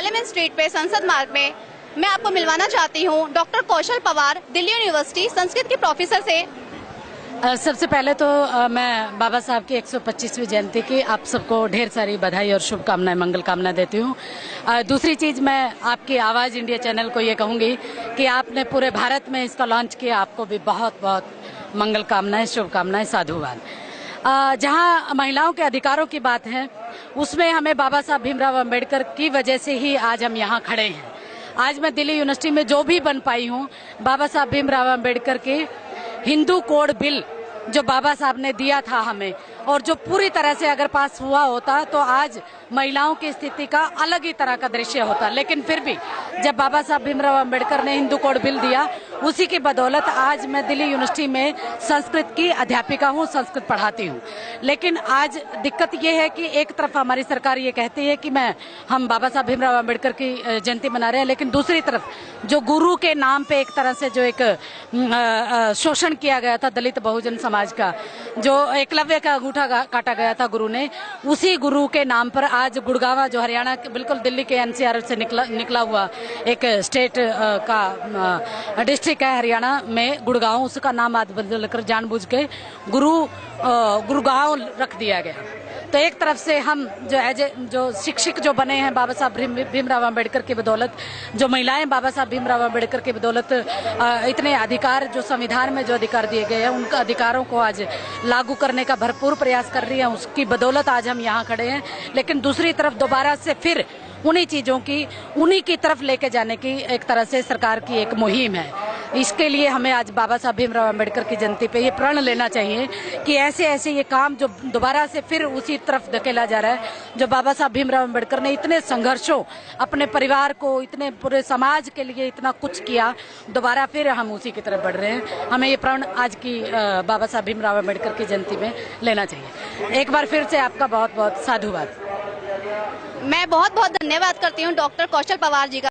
Parliament street पे संसद मार्ग में मैं आपको मिलवाना चाहती हूँ डॉक्टर कौशल पवार, दिल्ली यूनिवर्सिटी संस्कृत के प्रोफेसर से। सबसे पहले तो मैं बाबा साहब की 125वीं जयंती की आप सबको ढेर सारी बधाई और शुभकामनाएं, मंगल कामना देती हूँ। दूसरी चीज, मैं आपकी आवाज इंडिया चैनल को ये कहूंगी कि आपने पूरे भारत में इसका लॉन्च किया, आपको भी बहुत बहुत मंगल कामनाएं, शुभकामनाएं, साधुवाद। जहां महिलाओं के अधिकारों की बात है, उसमें हमें बाबा साहब भीमराव अंबेडकर की वजह से ही आज हम यहाँ खड़े हैं। आज मैं दिल्ली यूनिवर्सिटी में जो भी बन पाई हूँ, बाबा साहब भीमराव अंबेडकर की हिंदू कोड बिल जो बाबा साहब ने दिया था हमें, और जो पूरी तरह से अगर पास हुआ होता तो आज महिलाओं की स्थिति का अलग ही तरह का दृश्य होता। लेकिन फिर भी जब बाबा साहब भीमराव अंबेडकर ने हिंदू कोड बिल दिया, उसी की बदौलत आज मैं दिल्ली यूनिवर्सिटी में संस्कृत की अध्यापिका हूँ, संस्कृत पढ़ाती हूँ। लेकिन आज दिक्कत ये है कि एक तरफ हमारी सरकार ये कहती है कि हम बाबा साहब भीमराव अंबेडकर की जयंती मना रहे हैं, लेकिन दूसरी तरफ जो गुरु के नाम पे एक तरह से जो एक शोषण किया गया था दलित बहुजन समाज का, जो एकलव्य का अंगूठा काटा गया था गुरु ने, उसी गुरु के नाम पर आज गुड़गांव, जो हरियाणा बिल्कुल दिल्ली के एनसीआर से निकला हुआ एक स्टेट का डिस्ट्रिक्ट है हरियाणा में, गुड़गांव, उसका नाम आज बदलकर जानबूझ के गुड़गांव रख दिया गया। तो एक तरफ से हम जो शिक्षक जो बने हैं बाबा साहब भीमराव अंबेडकर की बदौलत, जो महिलाएं बाबा साहब भीमराव अंबेडकर की बदौलत इतने अधिकार, जो संविधान में जो अधिकार दिए गए हैं, उनका अधिकारों को आज लागू करने का भरपूर प्रयास कर रही हैं, उसकी बदौलत आज हम यहाँ खड़े हैं। लेकिन दूसरी तरफ दोबारा से फिर उन्हीं चीजों की उन्हीं की तरफ लेके जाने की एक तरह से सरकार की एक मुहिम है। इसके लिए हमें आज बाबा साहब भीमराव अंबेडकर की जयंती पे ये प्रण लेना चाहिए कि ऐसे ये काम जो दोबारा से फिर उसी तरफ धकेला जा रहा है, जो बाबा साहब भीमराव अंबेडकर ने इतने संघर्षों, अपने परिवार को, इतने पूरे समाज के लिए इतना कुछ किया, दोबारा फिर हम उसी की तरफ बढ़ रहे हैं। हमें ये प्रण आज की बाबा साहब भीमराव अंबेडकर की जयंती में लेना चाहिए। एक बार फिर से आपका बहुत बहुत साधुवाद। मैं बहुत बहुत धन्यवाद करती हूँ डॉक्टर कौशल पवार जी का।